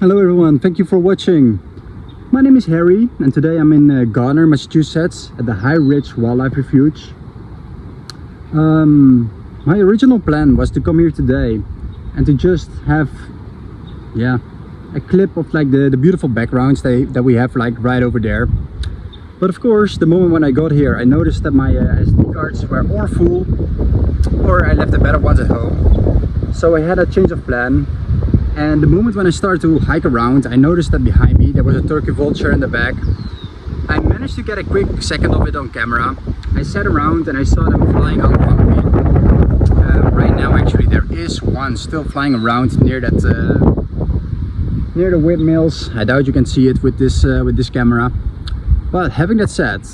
Hello everyone, thank you for watching. My name is Harry and today I'm in Garner, Massachusetts at the High Ridge Wildlife Refuge. My original plan was to come here today and to just have a clip of like the beautiful backgrounds that we have like right over there. But of course, the moment when I got here, I noticed that my SD cards were or full or I left the better ones at home. So I had a change of plan. And the moment when I started to hike around, I noticed that behind me there was a turkey vulture in the back. I managed to get a quick second of it on camera. I sat around and I saw them flying all around me. Right now actually there is one still flying around near that near the windmills. I doubt you can see it with this camera. But having that said,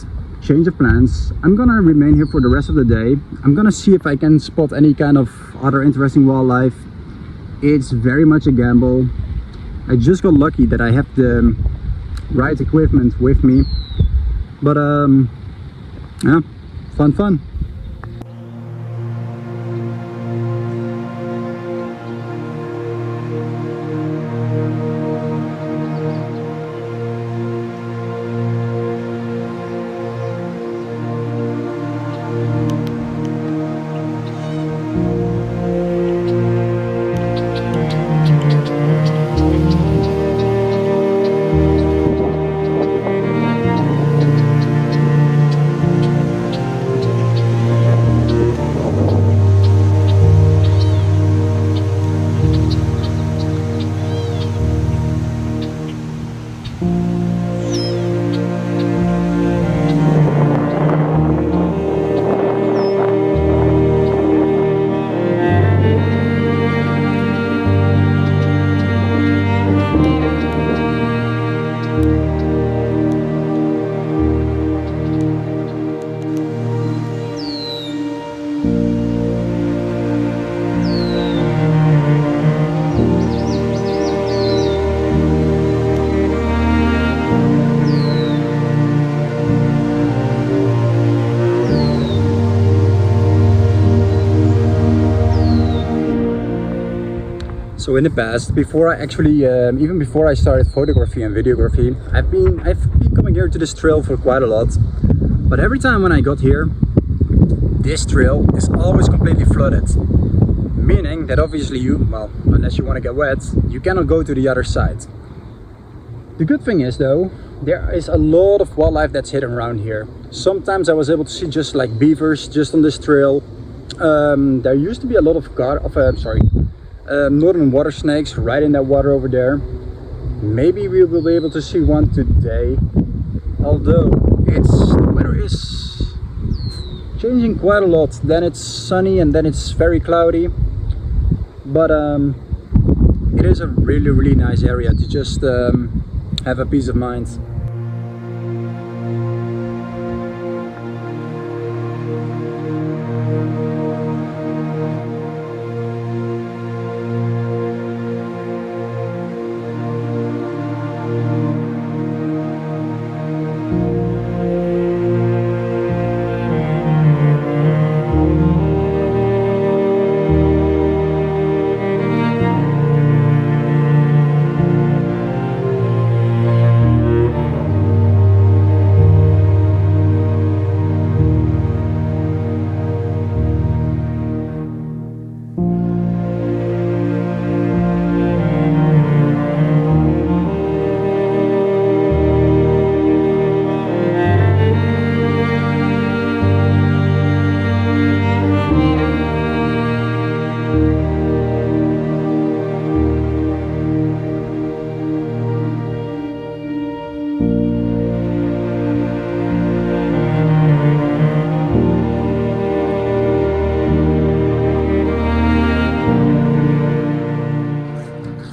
change of plans. I'm gonna remain here for the rest of the day. I'm gonna see if I can spot any kind of other interesting wildlife. It's very much a gamble. I just got lucky that I have the right equipment with me. But yeah, fun. So in the past, before I actually, even before I started photography and videography, I've been coming here to this trail for quite a lot. But every time when I got here, this trail is always completely flooded. Meaning that obviously well, unless you want to get wet, you cannot go to the other side. The good thing is though, there is a lot of wildlife that's hidden around here. Sometimes I was able to see just like beavers just on this trail. There used to be a lot of northern water snakes right in that water over there. Maybe we will be able to see one today, although the weather is changing quite a lot. Then it's sunny and then it's very cloudy, but it is a really nice area to just have a peace of mind.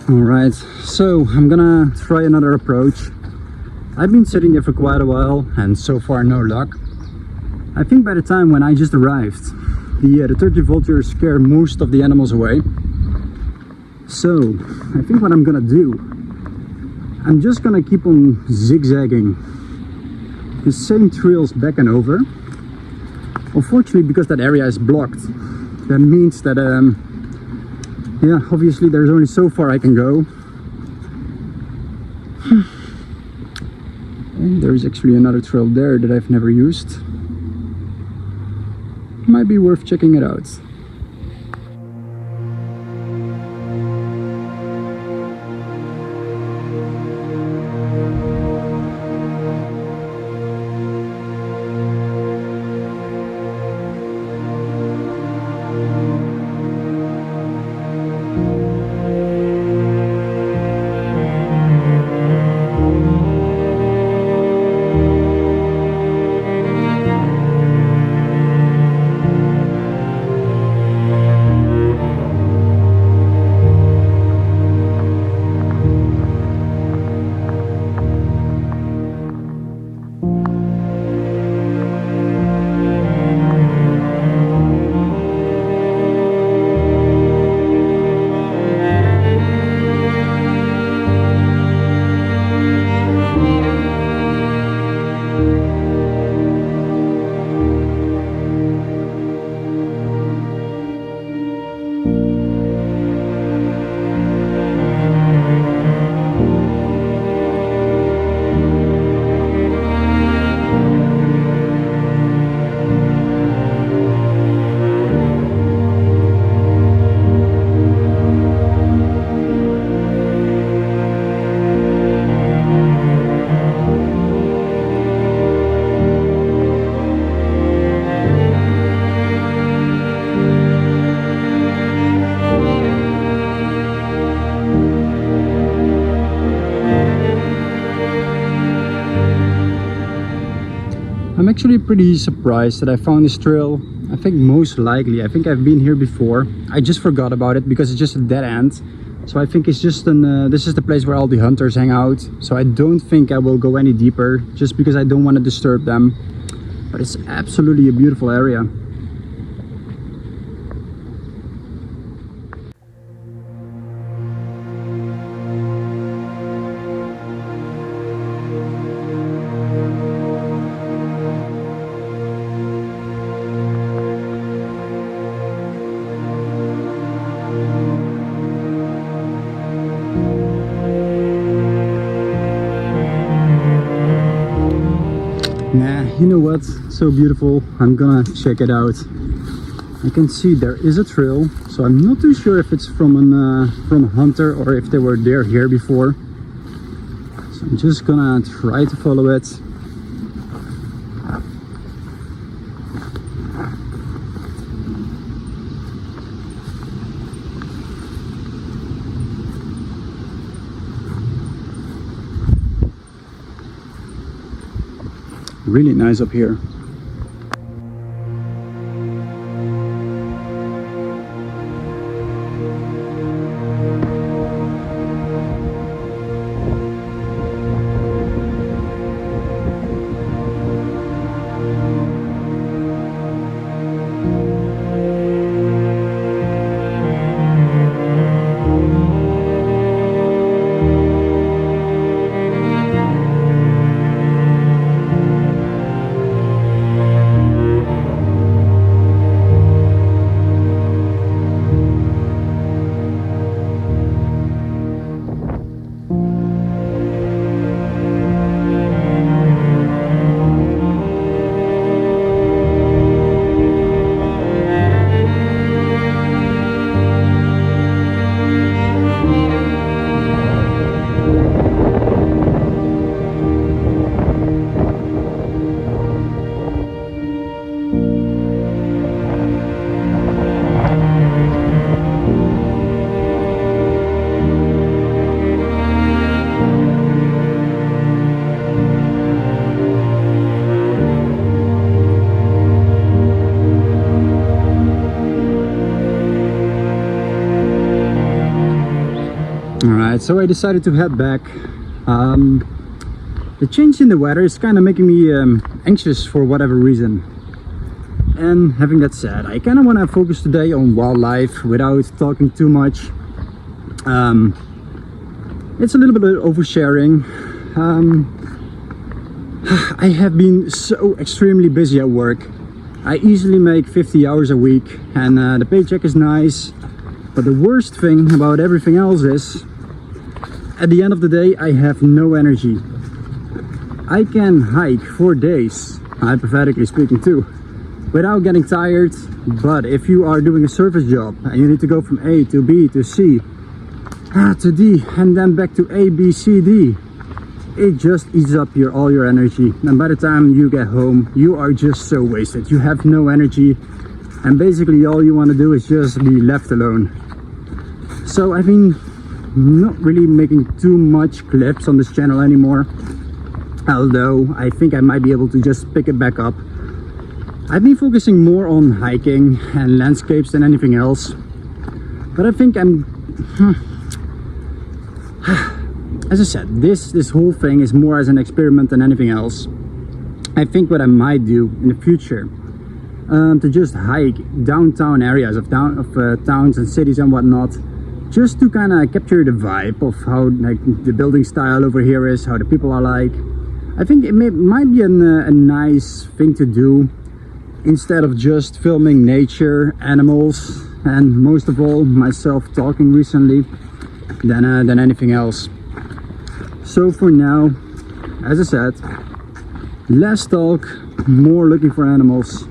Alright, so I'm gonna try another approach. I've been sitting there for quite a while and so far no luck. I think by the time when I just arrived, the turkey vulture scared most of the animals away. So I think what I'm gonna do, I'm just gonna keep on zigzagging the same trails back and over. Unfortunately, because that area is blocked, that means that yeah, obviously there's only so far I can go. And there's actually another trail there that I've never used. Might be worth checking it out. I'm actually pretty surprised that I found this trail. I think most likely, I think I've been here before. I just forgot about it because it's just a dead end. So I think it's just this is the place where all the hunters hang out. So I don't think I will go any deeper just because I don't want to disturb them. But it's absolutely a beautiful area. Nah, you know what? So beautiful. I'm gonna check it out. I can see there is a trail, so I'm not too sure if it's from a hunter or if they were here before. So I'm just gonna try to follow it. Really nice up here. Alright, so I decided to head back. The change in the weather is kind of making me anxious for whatever reason. And having that said, I kind of want to focus today on wildlife without talking too much. It's a little bit of oversharing. I have been so extremely busy at work. I easily make 50 hours a week and the paycheck is nice. But the worst thing about everything else is at the end of the day, I have no energy. I can hike for days, hypothetically speaking too, without getting tired. But if you are doing a service job and you need to go from A to B to C to D and then back to A, B, C, D, it just eats up all your energy, and by the time you get home you are just so wasted. You have no energy, and basically all you want to do is just be left alone. So I've been not really making too much clips on this channel anymore, although I think I might be able to just pick it back up. I've been focusing more on hiking and landscapes than anything else, but I think as I said, this whole thing is more as an experiment than anything else. I think what I might do in the future, to just hike downtown areas of towns and cities and whatnot, just to kind of capture the vibe of how like the building style over here is, how the people are like. I think it might be a nice thing to do, instead of just filming nature, animals, and most of all myself talking recently, than anything else. So for now, as I said, less talk, more looking for animals.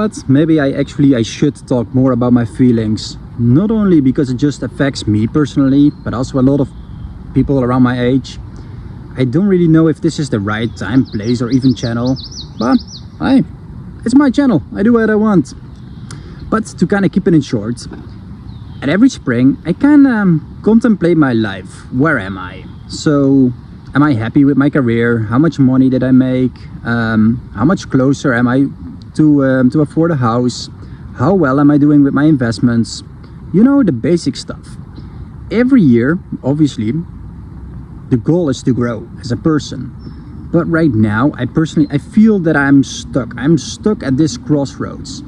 What? Maybe I should talk more about my feelings, not only because it just affects me personally, but also a lot of people around my age. I don't really know if this is the right time, place, or even channel, but hey, it's my channel, I do what I want. But to kind of keep it in short, at every spring I kind of contemplate my life. Where am I? So am I happy with my career? How much money did I make? How much closer am I to afford a house? How well am I doing with my investments? You know, the basic stuff. Every year, obviously, the goal is to grow as a person. But right now, I feel that I'm stuck. I'm stuck at this crossroads.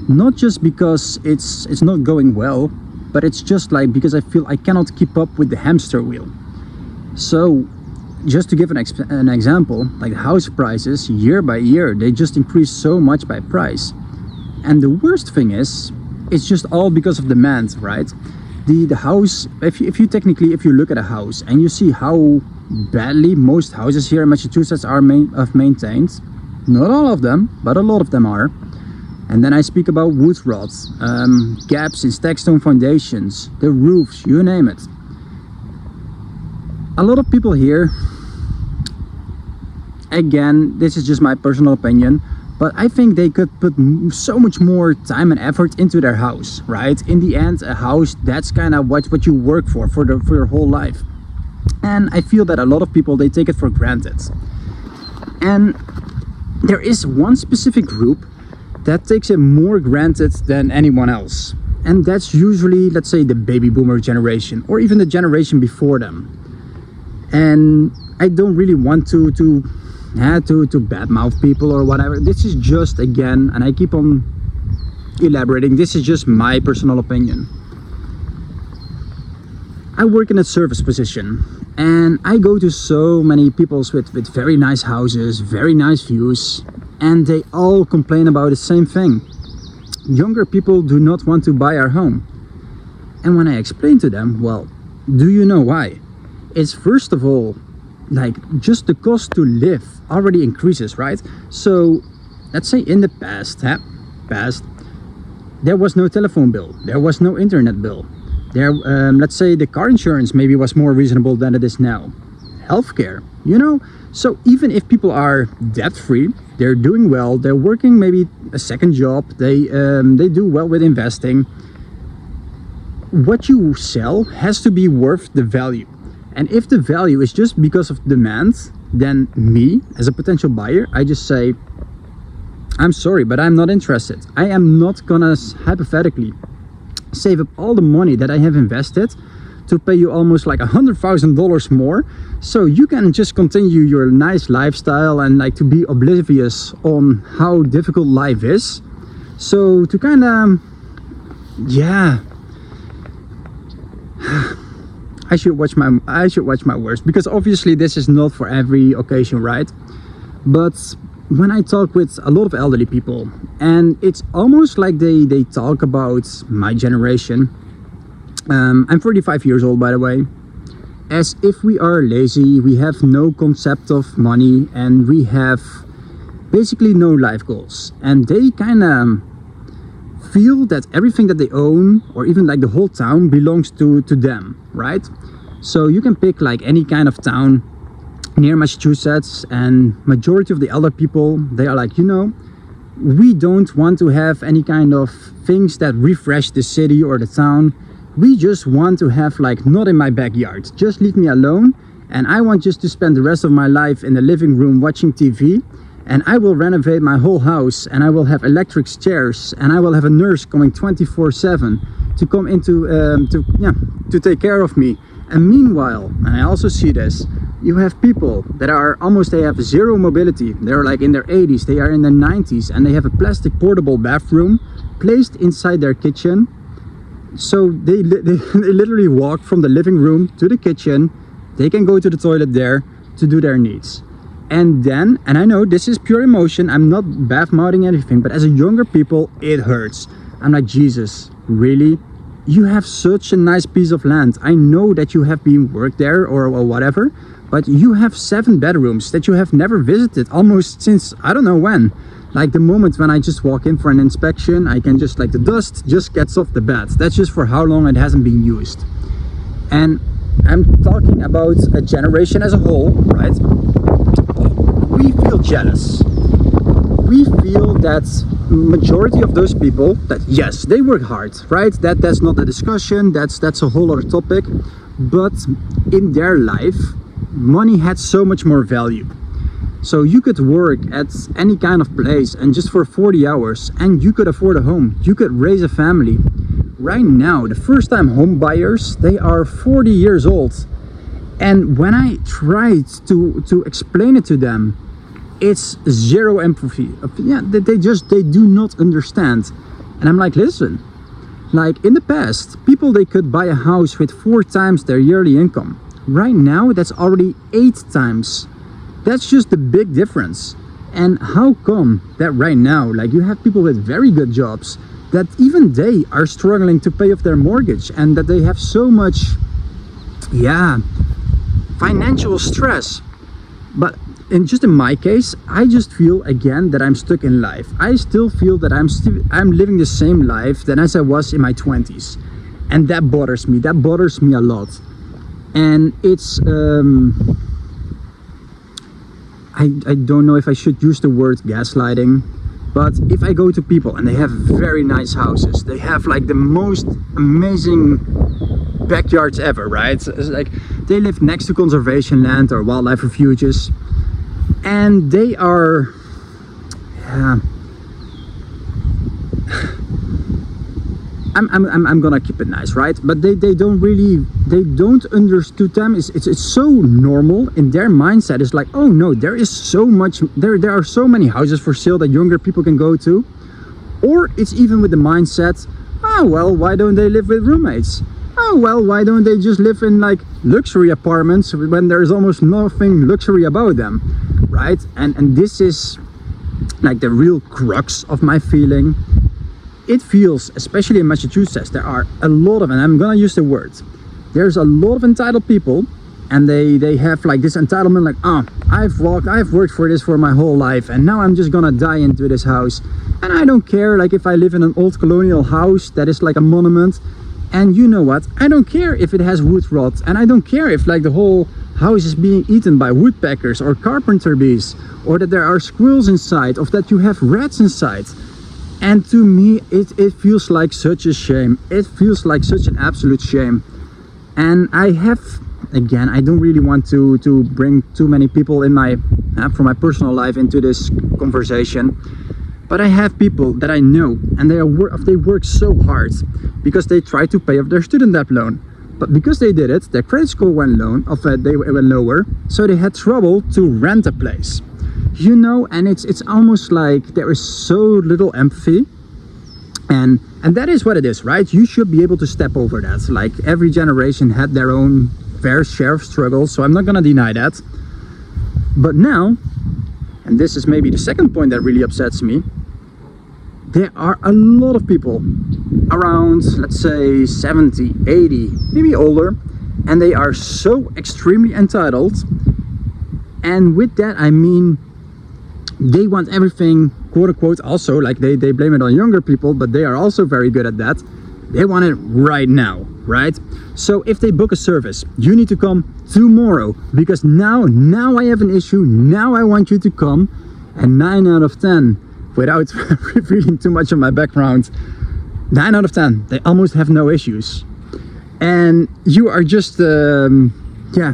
Not just because it's not going well, but it's just like because I feel I cannot keep up with the hamster wheel. So just to give an example, like house prices year by year, they just increase so much by price. And the worst thing is, it's just all because of demand, right? The house, if you look at a house and you see how badly most houses here in Massachusetts are maintained, not all of them, but a lot of them are. And then I speak about wood rot, gaps in stacked stone foundations, the roofs, you name it. A lot of people here, again, this is just my personal opinion, but I think they could put so much more time and effort into their house, right? In the end, a house, that's kind of what you work for your whole life. And I feel that a lot of people, they take it for granted. And there is one specific group that takes it more granted than anyone else. And that's usually, let's say, the baby boomer generation, or even the generation before them. And I don't really want to badmouth people or whatever. This is just, again, and I keep on elaborating, this is just my personal opinion. I work in a service position, and I go to so many people with very nice houses, very nice views, and they all complain about the same thing. Younger people do not want to buy our home. And when I explain to them, well, do you know why? It's first of all, like, just the cost to live already increases, right? So let's say in the past, there was no telephone bill, there was no internet bill, let's say the car insurance maybe was more reasonable than it is now. Healthcare, you know. So even if people are debt free, they're doing well, they're working maybe a second job, they do well with investing, what you sell has to be worth the value. And if the value is just because of demand, then me as a potential buyer, I just say, I'm sorry, but I'm not interested. I am not gonna hypothetically save up all the money that I have invested to pay you almost like $100,000 more, so you can just continue your nice lifestyle and like to be oblivious on how difficult life is. So to kind of, yeah, I should watch my words, because obviously this is not for every occasion, right? But when I talk with a lot of elderly people, and it's almost like they talk about my generation, I'm 35 years old, by the way, as if we are lazy, we have no concept of money, and we have basically no life goals. And they kind of feel that everything that they own, or even like the whole town, belongs to them, right? So you can pick like any kind of town near Massachusetts, and majority of the elder people, they are like, you know, we don't want to have any kind of things that refresh the city or the town. We just want to have like, not in my backyard, just leave me alone, and I want just to spend the rest of my life in the living room watching TV, and I will renovate my whole house, and I will have electric chairs, and I will have a nurse coming 24/7 to come into to take care of me. And meanwhile, and I also see this, you have people that are almost, they have zero mobility. They're like in their 80s, they are in their 90s, and they have a plastic portable bathroom placed inside their kitchen. So they literally walk from the living room to the kitchen. They can go to the toilet there to do their needs. And then, and I know this is pure emotion, I'm not bath-mouthing anything, but as a younger people, it hurts. I'm like, Jesus, really? You have such a nice piece of land. I know that you have been worked there or whatever, but you have 7 bedrooms that you have never visited almost since I don't know when. Like the moment when I just walk in for an inspection, I can just like the dust just gets off the bed. That's just for how long it hasn't been used. And I'm talking about a generation as a whole, right? We feel jealous. We feel that majority of those people, that yes, they work hard, right? That's not a discussion, that's a whole other topic. But in their life, money had so much more value. So you could work at any kind of place and just for 40 hours, and you could afford a home, you could raise a family. Right now, the first time home buyers, they are 40 years old. And when I tried to explain it to them, it's zero empathy. Yeah, they do not understand. And I'm like, listen, like in the past, people, they could buy a house with 4 times their yearly income. Right now, that's already 8 times. That's just the big difference. And how come that right now, like you have people with very good jobs, that even they are struggling to pay off their mortgage, and that they have so much, yeah, financial stress. But in my case, I just feel again that I'm stuck in life. I still feel that I'm living the same life than as I was in my 20s, and that bothers me. That bothers me a lot. And it's I don't know if I should use the word gaslighting, but if I go to people and they have very nice houses, they have like the most amazing backyards ever, right? It's like they live next to conservation land or wildlife refuges, and they are, I'm gonna keep it nice, right? But they don't understand them. It's so normal in their mindset. It's like, oh no, there is so much, there are so many houses for sale that younger people can go to. Or it's even with the mindset, oh well, why don't they live with roommates? Oh well, why don't they just live in like luxury apartments when there's almost nothing luxury about them, right? And this is like the real crux of my feeling. It feels, especially in Massachusetts, there are a lot of, and I'm gonna use the word, there's a lot of entitled people, and they have like this entitlement, like, oh, I've worked for this for my whole life, and now I'm just gonna die into this house, and I don't care like if I live in an old colonial house that is like a monument, and you know what, I don't care if it has wood rot, and I don't care if like the whole house is being eaten by woodpeckers or carpenter bees, or that there are squirrels inside, or that you have rats inside. And to me, it feels like such a shame. It feels like such an absolute shame. And I have, again, I don't really want to bring too many people in my from my personal life into this conversation, but I have people that I know, and they work so hard because they try to pay off their student debt loan. But because they did it, their credit score went lower, so they had trouble to rent a place. You know, and it's almost like there is so little empathy, and that is what it is, right? You should be able to step over that. Like, every generation had their own fair share of struggles, so I'm not gonna deny that. But now, and this is maybe the second point that really upsets me, there are a lot of people around, let's say 70, 80, maybe older, and they are so extremely entitled. And with that I mean, they want everything, quote unquote, also, like they blame it on younger people, but they are also very good at that. They want it right now, right? So if they book a service, you need to come tomorrow, because now I have an issue, now I want you to come. And 9 out of 10, without revealing too much of my background, 9 out of 10, they almost have no issues. And you are just, yeah,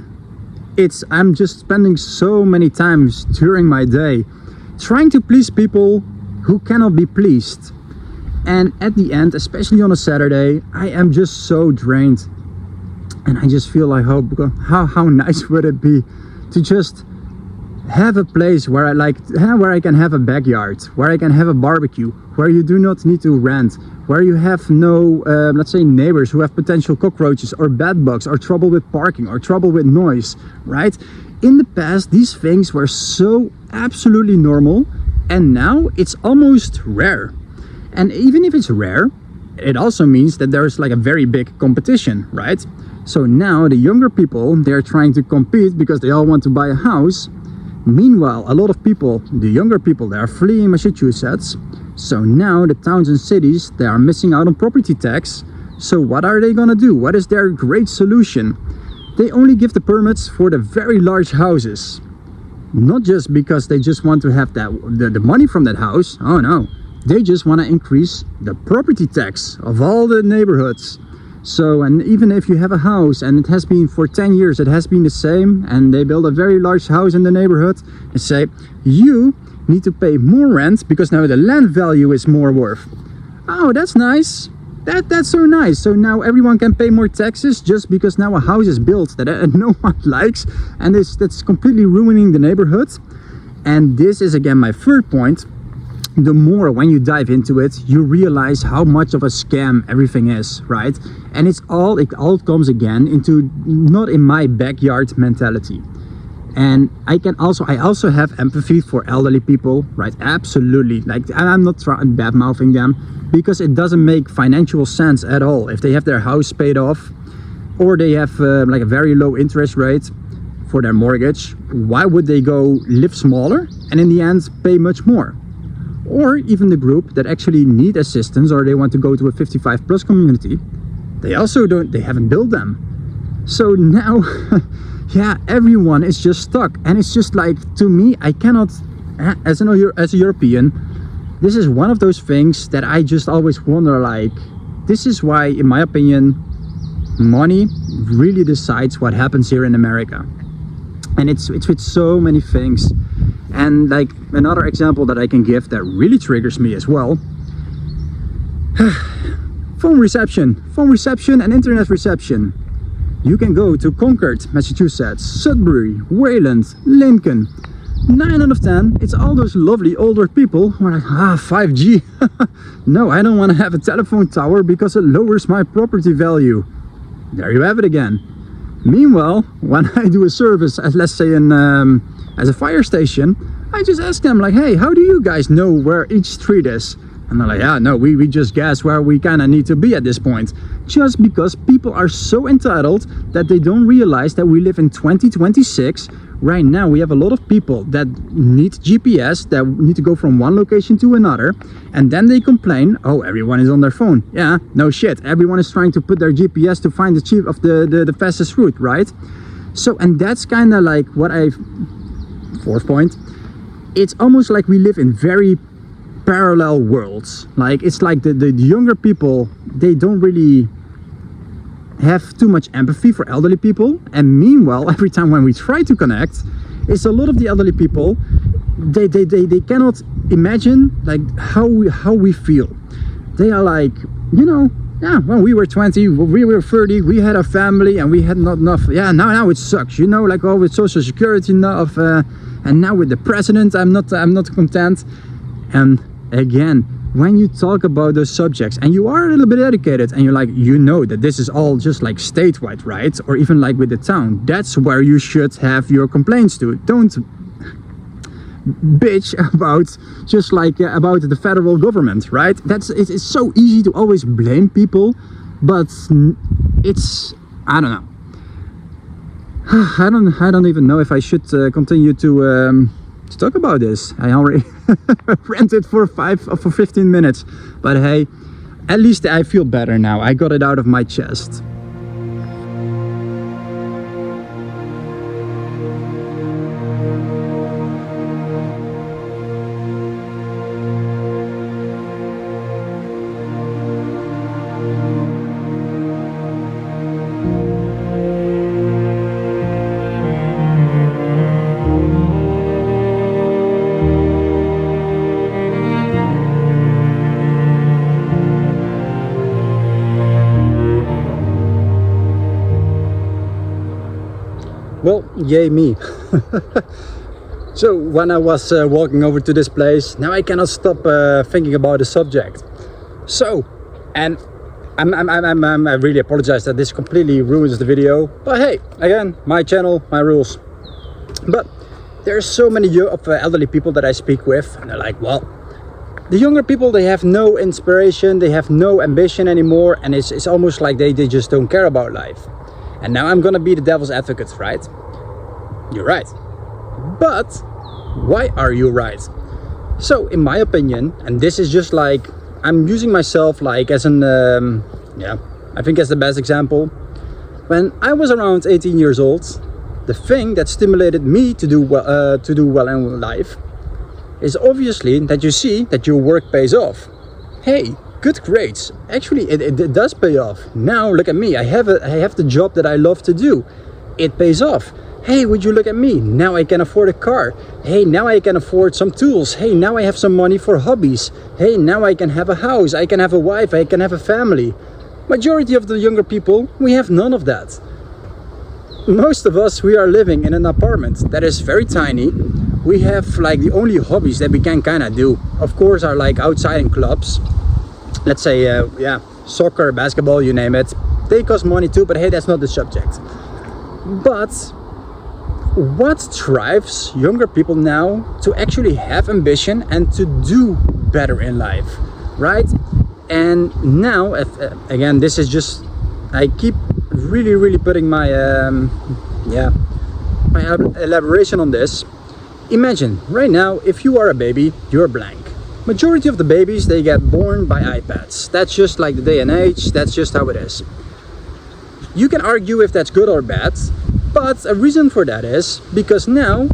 I'm just spending so many times during my day trying to please people who cannot be pleased. And at the end, especially on a Saturday, I am just so drained. And I just feel like, how nice would it be to just have a place where I can have a backyard, where I can have a barbecue, where you do not need to rent, where you have no, let's say, neighbors who have potential cockroaches or bed bugs or trouble with parking or trouble with noise, right? In the past, these things were so absolutely normal, and now it's almost rare. And even if it's rare, it also means that there's like a very big competition, right? So now the younger people, they're trying to compete because they all want to buy a house. Meanwhile, a lot of people, the younger people, they are fleeing Massachusetts. So now the towns and cities, they are missing out on property tax. So what are they gonna do? What is their great solution? They only give the permits for the very large houses. Not just because they just want to have that the money from that house. Oh no, they just want to increase the property tax of all the neighborhoods. So, and even if you have a house and it has been for 10 years, it has been the same, and they build a very large house in the neighborhood and say, you need to pay more rent because now the land value is more worth. Oh, that's nice. That's so nice. So now everyone can pay more taxes just because now a house is built that no one likes, and that's completely ruining the neighborhood. And this is again my third point. The more when you dive into it, you realize how much of a scam everything is, right? And it all comes again into not in my backyard mentality. And I also have empathy for elderly people, right? Absolutely. Like, I'm not bad mouthing them, because it doesn't make financial sense at all. If they have their house paid off, or they have like a very low interest rate for their mortgage, why would they go live smaller and in the end pay much more? Or even the group that actually need assistance, or they want to go to a 55 plus community, they haven't built them. So now, yeah, everyone is just stuck. And it's just like, to me, I cannot, as a European, this is one of those things that I just always wonder, like, this is why, in my opinion, money really decides what happens here in America. And it's with so many things. And like another example that I can give that really triggers me as well, phone reception and internet reception. You can go to Concord, Massachusetts, Sudbury, Wayland, Lincoln. 9 out of 10, it's all those lovely older people who are like, 5G. No, I don't want to have a telephone tower because it lowers my property value. There you have it again. Meanwhile, when I do a service, let's say as a fire station, I just ask them like, hey, how do you guys know where each street is? And they're like, yeah, no, we just guess where we kind of need to be at this point. Just because people are so entitled that they don't realize that we live in 2026. Right now, we have a lot of people that need GPS, that need to go from one location to another. And then they complain, oh, everyone is on their phone. Yeah, no shit. Everyone is trying to put their GPS to find the fastest route, right? So, and that's kind of like what fourth point. It's almost like we live in very parallel worlds. Like it's like the younger people, they don't really have too much empathy for elderly people, and meanwhile every time when we try to connect, it's a lot of the elderly people, they cannot imagine like how we feel. They are like, you know, yeah, when we were 20, we were 30, we had a family and we had not enough. Yeah, now it sucks, you know, like, oh, with social security enough, and now with the president, I'm not content. And again, when you talk about those subjects and you are a little bit educated and you're like, you know that this is all just like statewide, right? Or even like with the town, that's where you should have your complaints to. Don't bitch about just like about the federal government, right? It's so easy to always blame people, but it's, I don't know. I don't even know if I should continue to talk about this. I already ranted for 15 minutes, but hey, at least I feel better now. I got it out of my chest. Well, yay me. So when I was walking over to this place, now I cannot stop thinking about the subject. So, and I really apologize that this completely ruins the video, but hey, again, my channel, my rules. But there's so many of elderly people that I speak with, and they're like, well, the younger people, they have no inspiration, they have no ambition anymore, and it's almost like they just don't care about life. And now I'm gonna be the devil's advocate, right? You're right. But why are you right? So in my opinion, and this is just like, I'm using myself like as an, yeah, I think as the best example. When I was around 18 years old, the thing that stimulated me to do well in life is obviously that you see that your work pays off. Hey, good grades. Actually, it does pay off. Now look at me. I have the job that I love to do. It pays off. Hey, would you look at me? Now I can afford a car. Hey, now I can afford some tools. Hey, now I have some money for hobbies. Hey, now I can have a house. I can have a wife. I can have a family. Majority of the younger people, we have none of that. Most of us, we are living in an apartment that is very tiny. We have like the only hobbies that we can kind of do, of course, are like outside in clubs. Let's say, yeah, soccer, basketball, you name it. They cost money too, but hey, that's not the subject. But what drives younger people now to actually have ambition and to do better in life, right? And now, again, this is just, I keep really putting my, my elaboration on this. Imagine, right now, if you are a baby, you're blank. Majority of the babies, they get born by iPads. That's just like the day and age, that's just how it is. You can argue if that's good or bad, but a reason for that is because now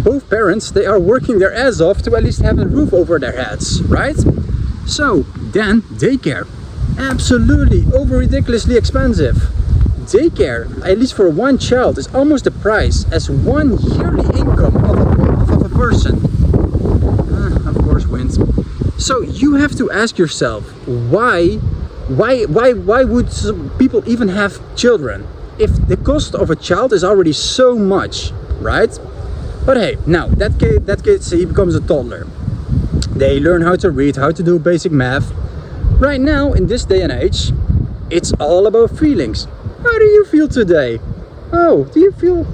both parents, they are working their ass off to at least have a roof over their heads, right? So then daycare, absolutely over ridiculously expensive. Daycare, at least for one child, is almost the price as one yearly income of a person. Of course, wins. So you have to ask yourself, why would people even have children if the cost of a child is already so much, right? But hey, now that kid, he becomes a toddler. They learn how to read, how to do basic math. Right now, in this day and age, it's all about feelings. How do you feel today? Oh, do you feel...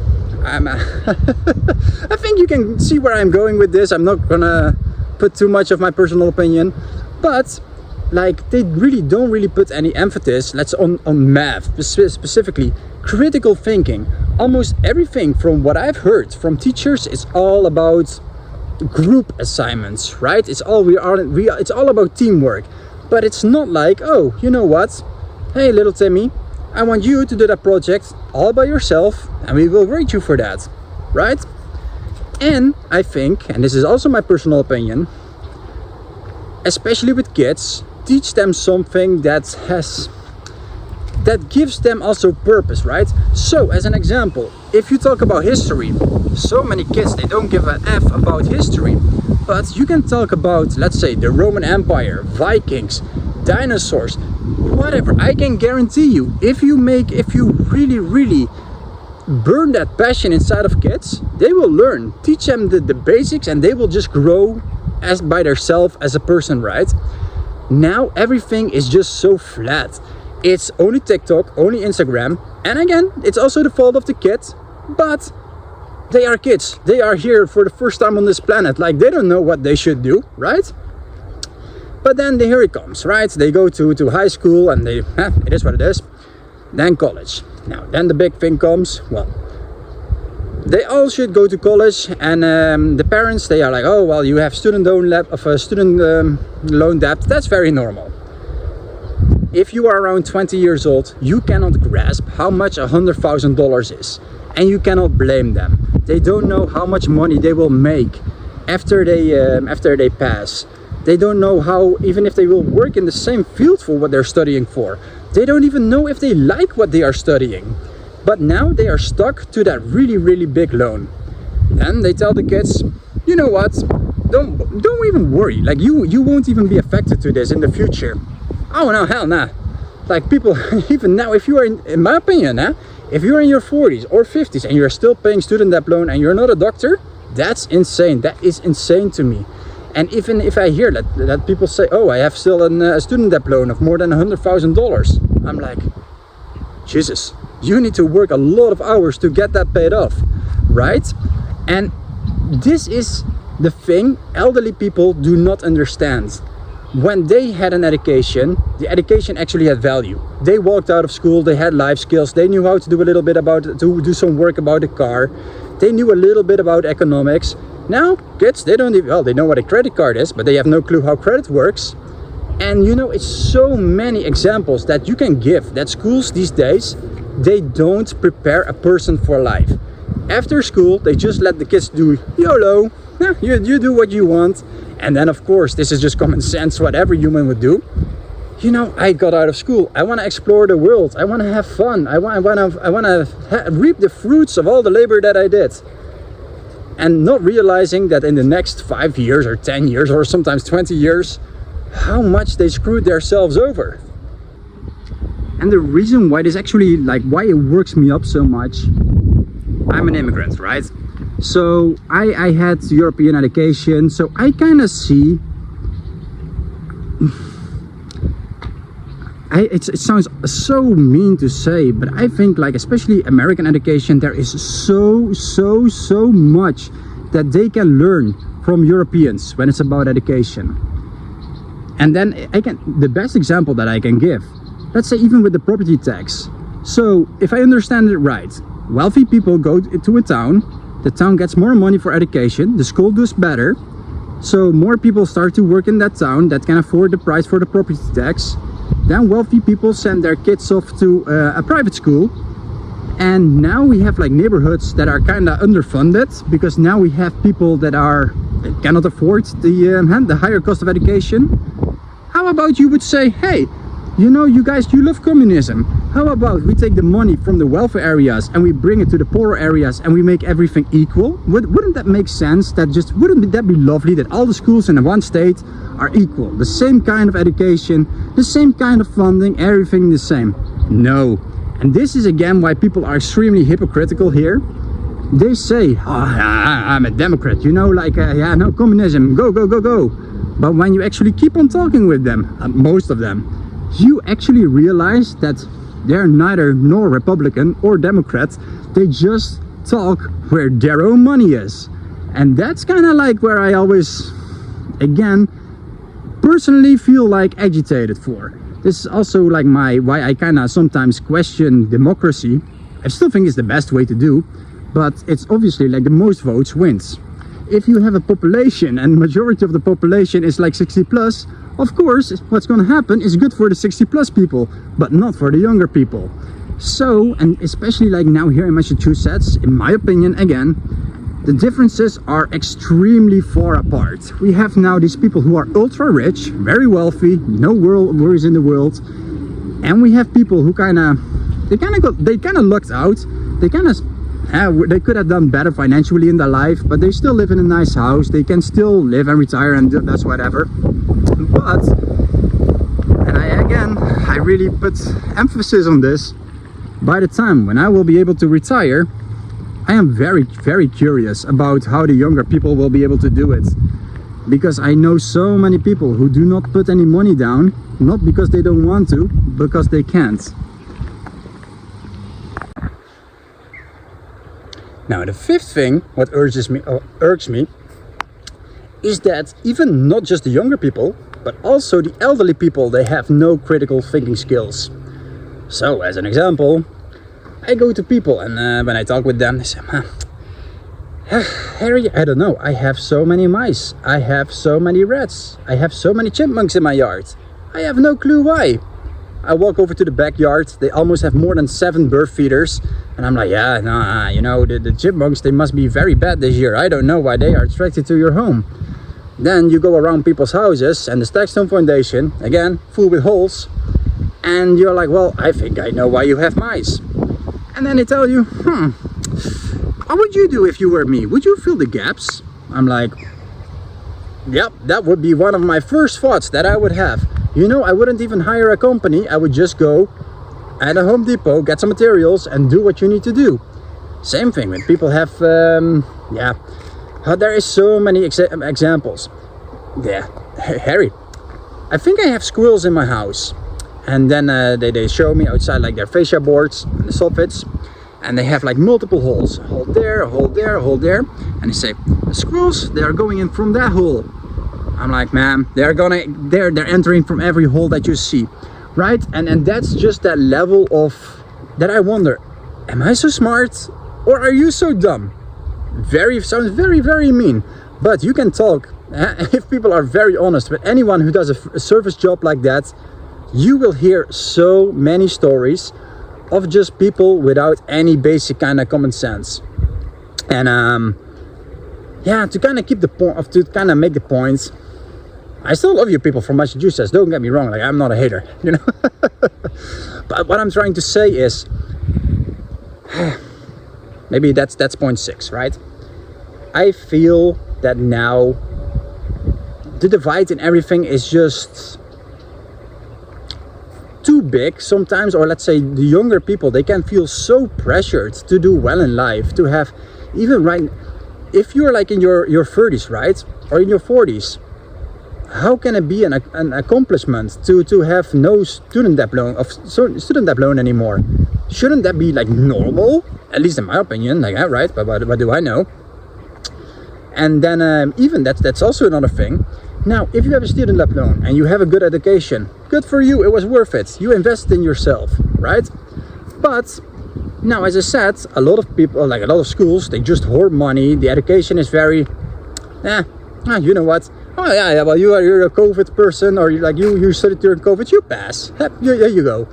I think you can see where I'm going with this. I'm not gonna put too much of my personal opinion, but like they don't really put any emphasis on math, specifically critical thinking. Almost everything from what I've heard from teachers is all about group assignments, right? It's all it's all about teamwork. But it's not like, oh, you know what? Hey, little Timmy, I want you to do that project all by yourself and we will grade you for that, right? And I think, and this is also my personal opinion, especially with kids, teach them something that gives them also purpose, right? So as an example, if you talk about history, so many kids, they don't give a F about history, but you can talk about, let's say, the Roman Empire, Vikings, dinosaurs, whatever. I can guarantee you, if you really burn that passion inside of kids, they will learn. Teach them the basics, and they will just grow as by themselves as a person, right? Now everything is just so flat. It's only TikTok, only Instagram, and again, it's also the fault of the kids, but they are kids. They are here for the first time on this planet. Like, they don't know what they should do, right? But then here it comes, right? They go to high school, and it is what it is. Then college. Now, then the big thing comes. Well, they all should go to college, and the parents, they are like, oh, well, you have student loan debt. That's very normal. If you are around 20 years old, you cannot grasp how much $100,000 is, and you cannot blame them. They don't know how much money they will make after they pass. They don't know how, even if they will work in the same field for what they're studying for. They don't even know if they like what they are studying. But now they are stuck to that really big loan. Then they tell the kids, you know what, don't even worry. Like, you won't even be affected to this in the future. Oh no, hell nah. Like, people, even now, if you are, in my opinion, if you're in your 40s or 50s and you're still paying student debt loan and you're not a doctor, that's insane. That is insane to me. And even if I hear that people say, oh, I have still a student debt loan of more than $100,000, I'm like, Jesus, you need to work a lot of hours to get that paid off, right? And this is the thing elderly people do not understand. When they had an education, the education actually had value. They walked out of school, they had life skills, they knew how to do a little bit to do some work about the car, they knew a little bit about economics. Now, kids, they don't even, well, they know what a credit card is, but they have no clue how credit works. And you know, it's so many examples that you can give that schools these days, they don't prepare a person for life. After school, they just let the kids do YOLO. You do what you want. And then, of course, this is just common sense, what every human would do. You know, I got out of school. I want to explore the world. I want to have fun. I want to reap the fruits of all the labor that I did. And not realizing that in the next 5 years or 10 years or sometimes 20 years, how much they screwed themselves over. And the reason why this actually, like, why it works me up so much, I'm an immigrant, right? So I had European education, so I kind of see, it sounds so mean to say, but I think, like, especially American education, there is so much that they can learn from Europeans when it's about education. And then the best example that I can give, let's say even with the property tax. So if I understand it right, wealthy people go to a town, the town gets more money for education, the school does better, so more people start to work in that town that can afford the price for the property tax. Then wealthy people send their kids off to a private school, and now we have like neighborhoods that are kind of underfunded because now we have people that cannot afford the higher cost of education. How about you would say, hey, you know, you guys, you love communism. How about we take the money from the welfare areas and we bring it to the poorer areas and we make everything equal? Wouldn't that make sense? Wouldn't that be lovely that all the schools in one state are equal? The same kind of education, the same kind of funding, everything the same. No. And this is again why people are extremely hypocritical here. They say, oh, I'm a Democrat, you know, like, yeah, no, communism, go. But when you actually keep on talking with them, most of them, you actually realize that they're neither nor Republican or Democrat. They just talk where their own money is. And that's kind of like where I always, again, personally feel like agitated for. This is also like why I kind of sometimes question democracy. I still think it's the best way to do, but it's obviously like the most votes wins. If you have a population and majority of the population is like 60 plus, of course, what's going to happen is good for the 60 plus people, but not for the younger people. So, and especially like now here in Massachusetts, in my opinion, again, the differences are extremely far apart. We have now these people who are ultra rich, very wealthy, no worries in the world, and we have people who they kind of lucked out. They could have done better financially in their life, but they still live in a nice house. They can still live and retire and that's whatever. But, and I really put emphasis on this. By the time when I will be able to retire, I am very, very curious about how the younger people will be able to do it. Because I know so many people who do not put any money down, not because they don't want to, because they can't. Now the fifth thing, what irks me, is that even not just the younger people, but also the elderly people, they have no critical thinking skills. So as an example, I go to people and when I talk with them, they say, Harry, I don't know, I have so many mice, I have so many rats, I have so many chipmunks in my yard. I have no clue why. I walk over to the backyard, they almost have more than 7 bird feeders. And I'm like, yeah, no, you know, the chipmunks, they must be very bad this year. I don't know why they are attracted to your home. Then you go around people's houses and the Stackstone Foundation, again, full with holes. And you're like, well, I think I know why you have mice. And then they tell you, what would you do if you were me? Would you fill the gaps? I'm like, yep, that would be one of my first thoughts that I would have. You know, I wouldn't even hire a company. I would just go at a Home Depot, get some materials and do what you need to do. Same thing when people have, there is so many examples. Yeah, Harry, I think I have squirrels in my house. And then they show me outside like their fascia boards and the soffits, and they have like multiple holes, a hole there, a hole there, a hole there, and they say the squirrels, they are going in from that hole. I'm like, man, they're entering from every hole that you see, right? And that's just that level of that I wonder, am I so smart or are you so dumb? Sounds very, very mean, but you can talk if people are very honest with anyone who does a service job like that. You will hear so many stories of just people without any basic kind of common sense. And to kind of keep the point, to kind of make the point, I still love you people from Massachusetts, don't get me wrong, like I'm not a hater, you know. But what I'm trying to say is, maybe that's point 6, right? I feel that now the divide in everything is just too big sometimes, or let's say the younger people, they can feel so pressured to do well in life, to have, even right, if you're like in your 30s, right, or in your 40s, how can it be an accomplishment to have no student debt loan anymore? Shouldn't that be like normal, at least in my opinion, like, right, but what do I know? And then even that's also another thing. Now, if you have a student debt loan and you have a good education, good for you, it was worth it. You invested in yourself, right? But now, as I said, a lot of people, like a lot of schools, they just hoard money. The education is very, you know what? Oh yeah, well you're a COVID person, or you studied during COVID, you pass. There you go.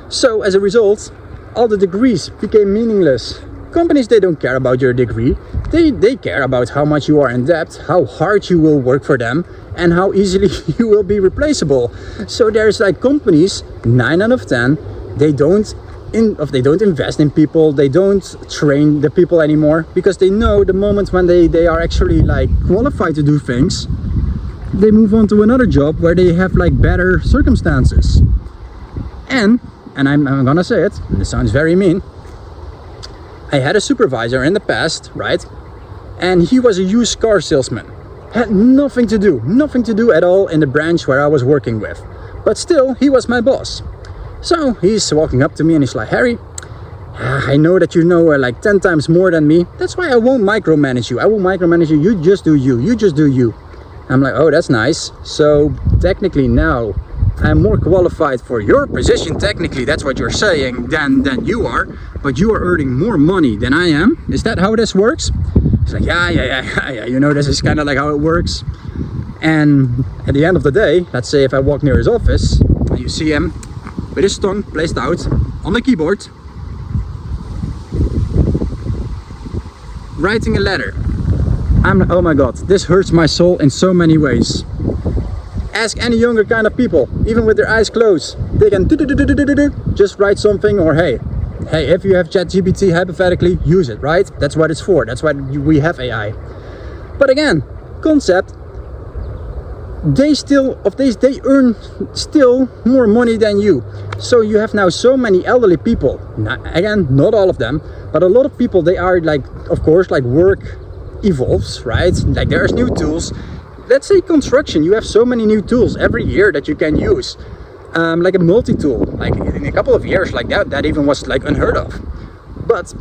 So as a result, all the degrees became meaningless. Companies, they don't care about your degree. They care about how much you are in debt, how hard you will work for them, and how easily you will be replaceable. So there's like companies, 9 out of 10, they don't invest in people, they don't train the people anymore, because they know the moment when they are actually like qualified to do things, they move on to another job where they have like better circumstances. And I'm gonna say it, and this sounds very mean, I had a supervisor in the past, right? And he was a used car salesman. Had nothing to do at all in the branch where I was working with. But still, he was my boss. So he's walking up to me and he's like, Harry, I know that you know like 10 times more than me. That's why I won't micromanage you. I won't micromanage you. You just do you. You just do you. I'm like, oh, that's nice. So technically now I'm more qualified for your position. Technically, that's what you're saying, than you are. But you are earning more money than I am. Is that how this works? He's like, yeah. You know, this is kind of like how it works. And at the end of the day, let's say if I walk near his office and you see him with his tongue placed out on the keyboard, writing a letter. Oh my god, this hurts my soul in so many ways. Ask any younger kind of people, even with their eyes closed, they can just write something, or hey, if you have ChatGPT, hypothetically, use it, right? That's what it's for. That's why we have AI. But again, concept, they earn still more money than you. So you have now so many elderly people. Now, again, not all of them, but a lot of people, they are like, of course, like work evolves, right? Like there's new tools. Let's say construction, you have so many new tools every year that you can use. Like a multi-tool, like in a couple of years, like that even was like unheard of. But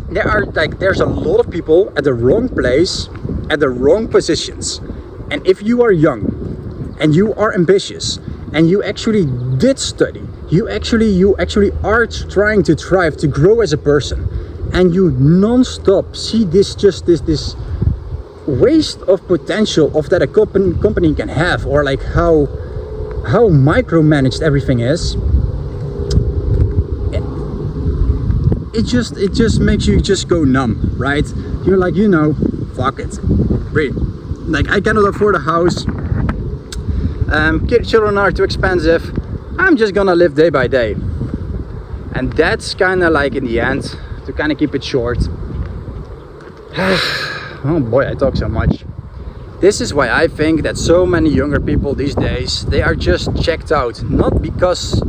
there's a lot of people at the wrong place, at the wrong positions. And if you are young and you are ambitious and you actually did study, you actually are trying to thrive, to grow as a person, and you non-stop see this waste of potential of that a company can have, or like how micromanaged everything is, it just makes you just go numb, right? You're like, fuck it, really. Like, I cannot afford a house, children are too expensive, I'm just gonna live day by day. And that's kind of like, in the end, to kind of keep it short, oh boy, I talk so much. This is why I think that so many younger people these days, they are just checked out, not because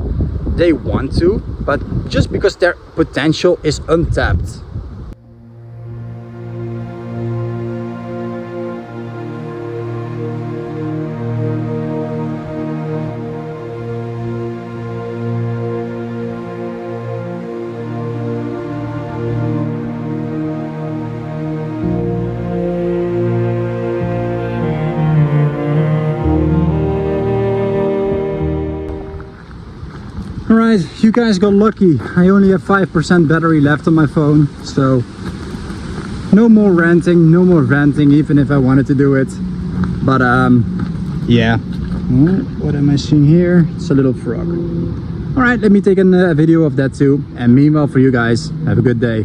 they want to, but just because their potential is untapped. Alright, you guys got lucky. I only have 5% battery left on my phone, so no more ranting, no more venting, even if I wanted to do it. But yeah. What am I seeing here? It's a little frog. Alright, let me take a video of that too. And meanwhile, for you guys, have a good day.